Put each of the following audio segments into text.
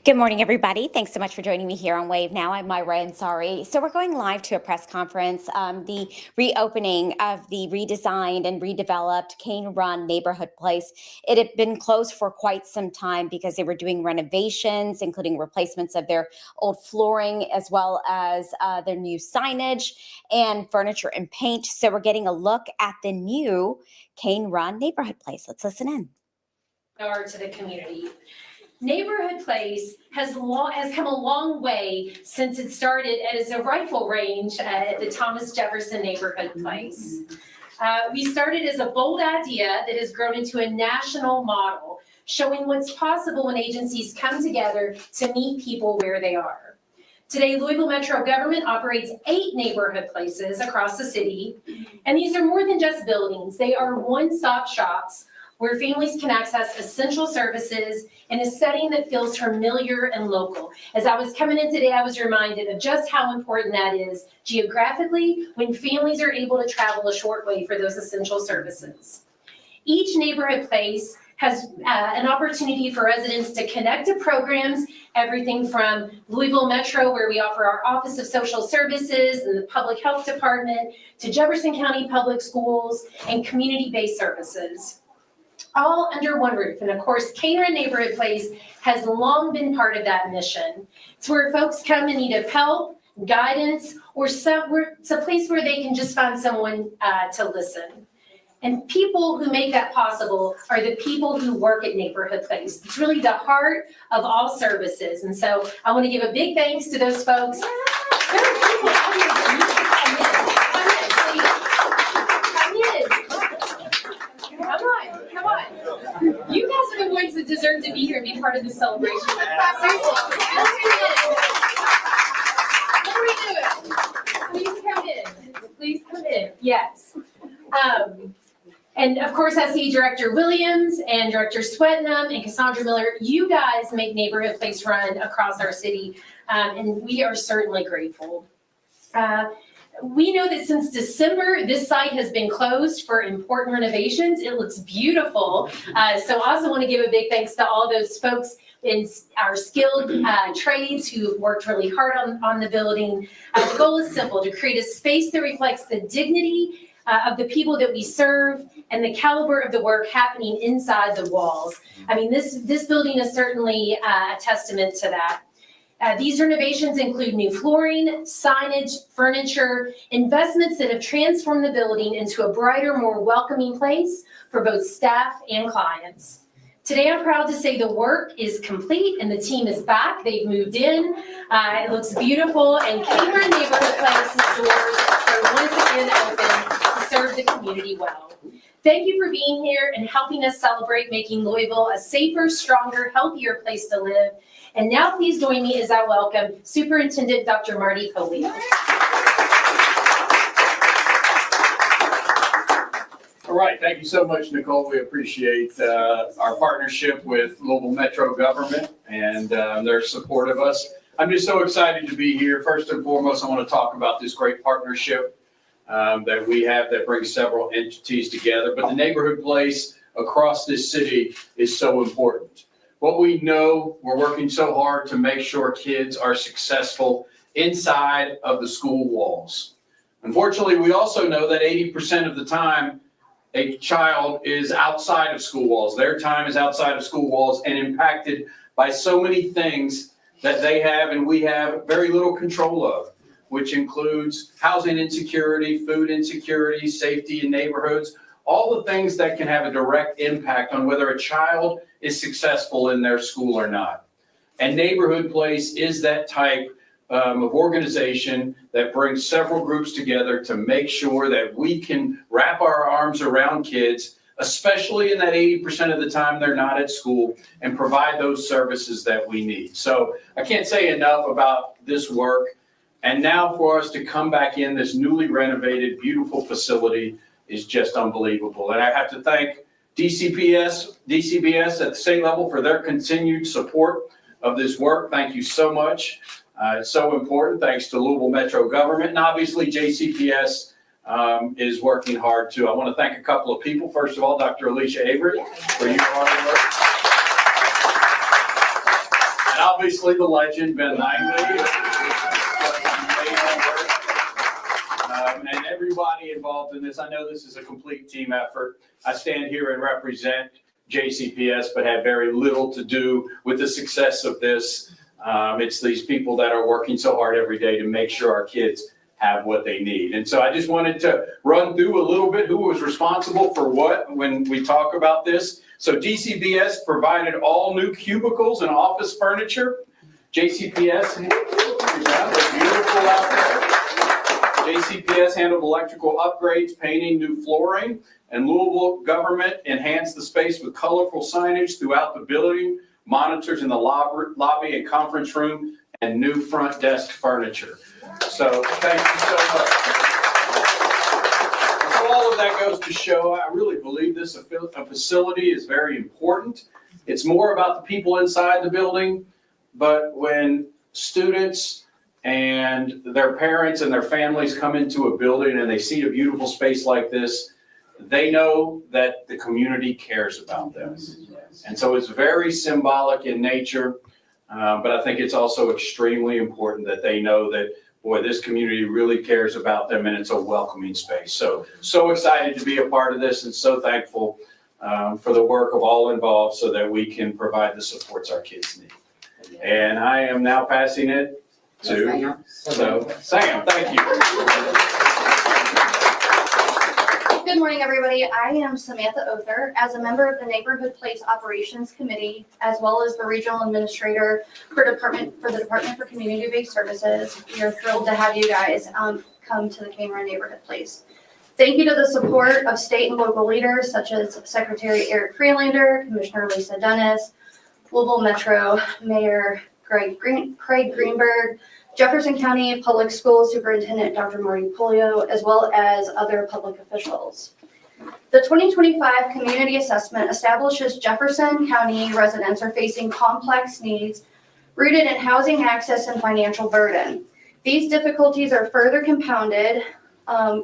Good morning, everybody. Thanks so much for joining me here on Wave Now. I'm Myra Ansari. So we're going live to a press conference, the reopening of the redesigned and redeveloped Cane Run neighborhood place. It had been closed for quite some time because they were doing renovations, including replacements of their old flooring, as well as their new signage and furniture and paint. So we're getting a look at the new Cane Run neighborhood place. Let's listen in. To the community. Neighborhood Place has come a long way since it started as a rifle range at the Thomas Jefferson Neighborhood Place. We started as a bold idea that has grown into a national model, showing what's possible when agencies come together to meet people where they are. Today, Louisville Metro government operates 8 neighborhood places across the city, and these are more than just buildings. They are one-stop shops where families can access essential services in a setting that feels familiar and local. As I was coming in today, I was reminded of just how important that is geographically when families are able to travel a short way for those essential services. Each neighborhood place has an opportunity for residents to connect to programs, everything from Louisville Metro, where we offer our Office of Social Services and the Public Health Department, to Jefferson County Public Schools and community-based services, all under one roof. And of course, Cane Run Neighborhood Place has long been part of that mission. It's where folks come in need of help, guidance, or it's a place where they can just find someone to listen. And people who make that possible are the people who work at Neighborhood Place. It's really the heart of all services. And so I want to give a big thanks to those folks. There are people out here that need to come on. You guys are the ones that deserve to be here and be part of this celebration. Seriously, what are we doing? Please come in. Yes. And of course, I see Director Williams and Director Swetnam and Cassandra Miller. You guys make Neighborhood Place run across our city, and we are certainly grateful. We know that since December, this site has been closed for important renovations. It looks beautiful. So I also want to give a big thanks to all those folks in our skilled trades who worked really hard on the building. The goal is simple: to create a space that reflects the dignity of the people that we serve and the caliber of the work happening inside the walls. I mean, this building is certainly a testament to that. These renovations include new flooring, signage, furniture, investments that have transformed the building into a brighter, more welcoming place for both staff and clients. Today, I'm proud to say the work is complete and the team is back. They've moved in. It looks beautiful, and Cane Run Neighborhood Place's doors are once again open to serve the community well. Thank you for being here and helping us celebrate making Louisville a safer, stronger, healthier place to live. And now please join me as I welcome Superintendent Dr. Marty Polio. All right, thank you so much, Nicole. We appreciate our partnership with Louisville Metro government and their support of us. I'm just so excited to be here. First and foremost, I want to talk about this great partnership that we have that brings several entities together. But the neighborhood place across this city is so important. What we know, we're working so hard to make sure kids are successful inside of the school walls. Unfortunately, we also know that 80% of the time, a child is outside of school walls. Their time is outside of school walls and impacted by so many things that they have and we have very little control of, which includes housing insecurity, food insecurity, safety in neighborhoods, all the things that can have a direct impact on whether a child is successful in their school or not. And Neighborhood Place is that type of organization that brings several groups together to make sure that we can wrap our arms around kids, especially in that 80% of the time they're not at school, and provide those services that we need. So I can't say enough about this work. And now for us to come back in this newly renovated, beautiful facility is just unbelievable. And I have to thank DCBS at the state level for their continued support of this work. Thank you so much. It's so important. Thanks to Louisville Metro government, and obviously JCPS is working hard too. I want to thank a couple of people. First of all, Dr. Alicia Avery for your hard work. And obviously the legend, Ben Langley. And everybody involved in this. I know this is a complete team effort. I stand here and represent JCPS, but have very little to do with the success of this. It's these people that are working so hard every day to make sure our kids have what they need. And so I just wanted to run through a little bit who was responsible for what when we talk about this. So JCPS provided all new cubicles and office furniture. JCPS, yeah, they're beautiful out there. JCPS handled electrical upgrades, painting, new flooring, and Louisville government enhanced the space with colorful signage throughout the building, monitors in the lobby and conference room, and new front desk furniture. So thank you so much. So all of that goes to show, I really believe this facility is very important. It's more about the people inside the building, but when students and their parents and their families come into a building and they see a beautiful space like this, they know that the community cares about them. And so it's very symbolic in nature, but I think it's also extremely important that they know that, boy, this community really cares about them and it's a welcoming space. So excited to be a part of this and so thankful for the work of all involved so that we can provide the supports our kids need. And I am now passing it to Sam. Thank you. Good morning, everybody. I am Samantha Other. As a member of the Neighborhood Place Operations Committee, as well as the Regional Administrator for the Department for Community-Based Services, we are thrilled to have you guys come to the Cane Run Neighborhood Place. Thank you to the support of state and local leaders such as Secretary Eric Freelander, Commissioner Lisa Dennis, Louisville Metro Mayor Craig Greenberg, Jefferson County Public Schools Superintendent Dr. Marty Polio, as well as other public officials. The 2025 Community Assessment establishes Jefferson County residents are facing complex needs rooted in housing access and financial burden. These difficulties are further compounded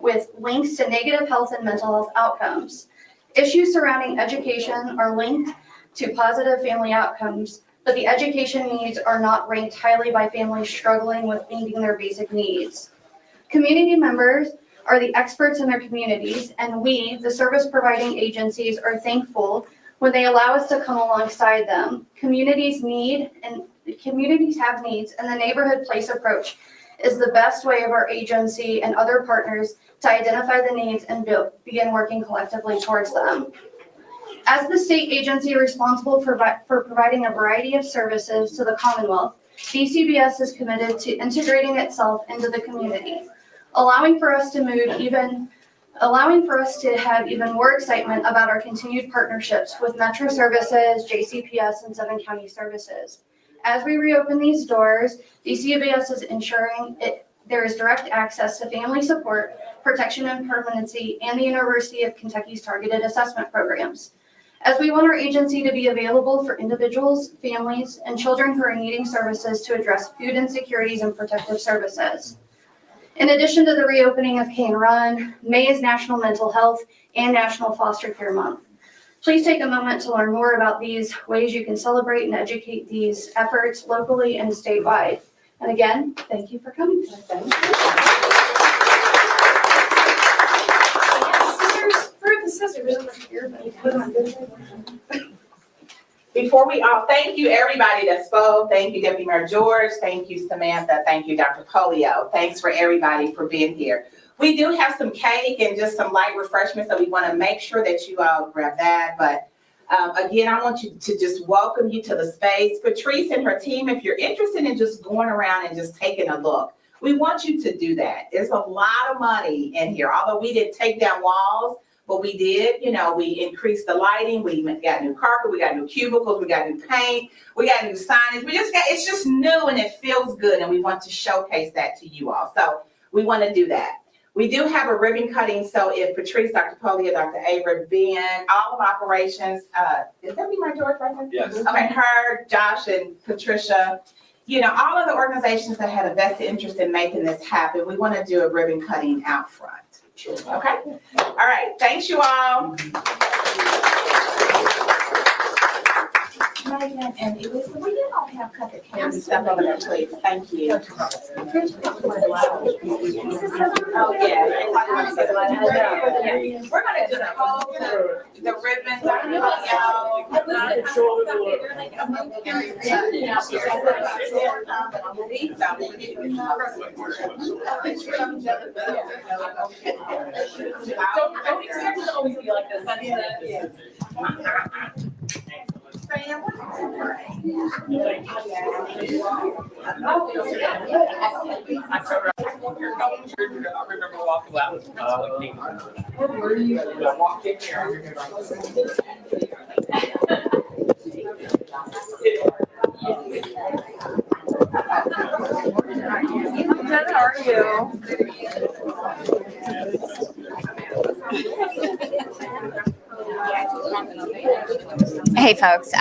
with links to negative health and mental health outcomes. Issues surrounding education are linked to positive family outcomes, but the education needs are not ranked highly by families struggling with meeting their basic needs. Community members are the experts in their communities, and we, the service providing agencies, are thankful when they allow us to come alongside them. Communities have needs, and the Neighborhood Place approach is the best way of our agency and other partners to identify the needs and begin working collectively towards them. As the state agency responsible for providing a variety of services to the Commonwealth, DCBS is committed to integrating itself into the community, allowing for us to have even more excitement about our continued partnerships with Metro Services, JCPS, and 7 County Services. As we reopen these doors, DCBS is ensuring there is direct access to family support, protection and permanency, and the University of Kentucky's targeted assessment programs. As we want our agency to be available for individuals, families, and children who are needing services to address food insecurities and protective services. In addition to the reopening of Cane Run, May is National Mental Health and National Foster Care Month. Please take a moment to learn more about these ways you can celebrate and educate these efforts locally and statewide. And again, thank you for coming. Before we all, thank you everybody that spoke. Thank you, Deputy Mayor George. Thank you, Samantha. Thank you, Dr. Polio. Thanks for everybody for being here. We do have some cake and just some light refreshments, so we want to make sure that you all grab that. But again, I want you to just welcome you to the space. Patrice and her team, if you're interested in just going around and just taking a look, we want you to do that. There's a lot of money in here. Although we didn't take down walls, but we did, we increased the lighting, we got new carpet, we got new cubicles, we got new paint, we got new signage. It's just new and it feels good, and we want to showcase that to you all. So we want to do that. We do have a ribbon cutting, so if Patrice, Dr. Polio, Dr. Avery, Ben, all of operations, is that my George right there? Yes. Okay, her, Josh, and Patricia, all of the organizations that had a vested interest in making this happen, we want to do a ribbon cutting out front. Sure. Okay. All right. Thanks, you all. Megan and Elisa, will you all have a cup of cake and stuff over there, please? Thank you. Oh, yeah. We're gonna just hold the ribbons on Don't expect it to always be like this. I remember walking out. How are you? Hey, folks.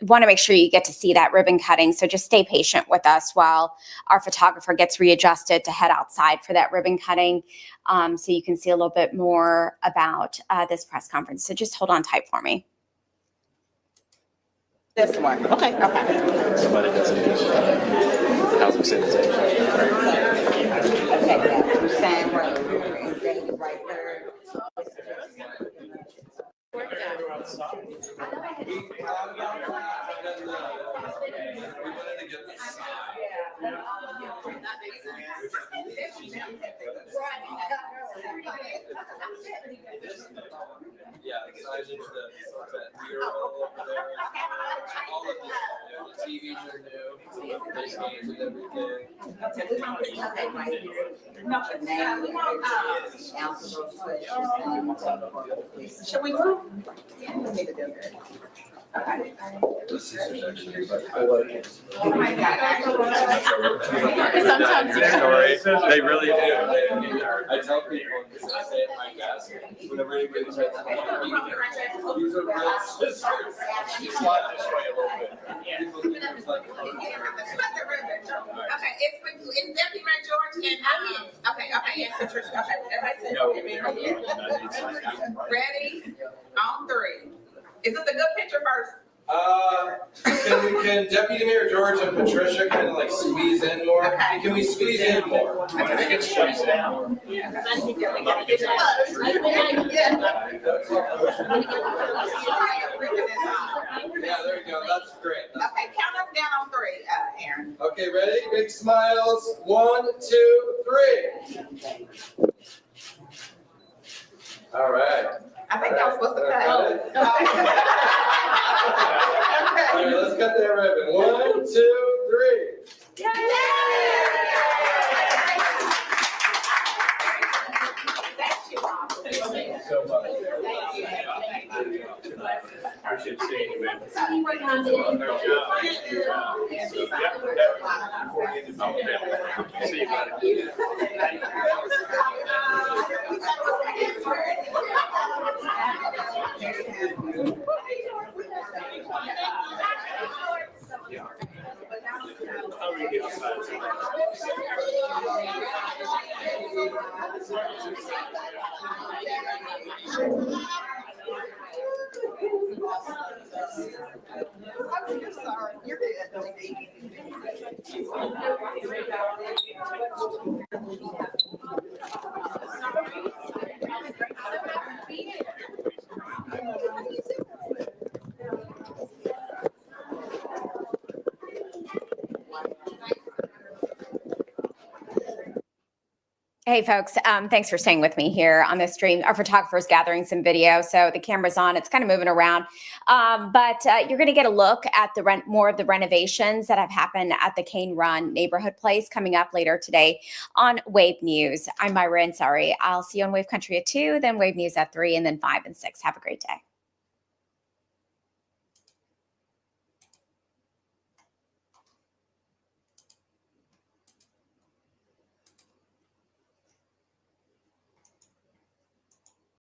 Want to make sure you get to see that ribbon cutting, so just stay patient with us while our photographer gets readjusted to head outside for that ribbon cutting, so you can see a little bit more about this press conference. So just hold on tight for me. This one. Okay. Somebody doesn't housing sanitation. Okay, yeah, Sand Road, right there. Yeah, besides the mural over there, all of the TVs are new, they games and everything. Should we move? Sometimes they really do. I tell people, because I say it in my desk, whenever anybody tries to, these are real scissors. You slide this way a little bit. People think it's like, Okay, it's Deputy Mayor George and okay, and Patricia. Okay, everybody ready? On three. Is this a good picture first? Can Deputy Mayor George and Patricia kind of like squeeze in more? Okay. Can we squeeze in more? I can squeeze in. Yeah, there you go. That's great. Okay, count us down on three, Aaron. Okay, ready? Big smiles. 1, 2, 3. All right. I think I was supposed to cut. All right, let's cut that ribbon. 1, 2, 3. Thank you so much. Appreciate seeing you, man. See you, buddy. You're good. Hey, folks, thanks for staying with me here on this stream. Our photographer's gathering some video, so the camera's on. It's kind of moving around. But you're going to get a look at more of the renovations that have happened at the Cane Run neighborhood place coming up later today on Wave News. I'm Myra Ansari. I'll see you on Wave Country at 2, then Wave News at 3, and then 5 and 6. Have a great day.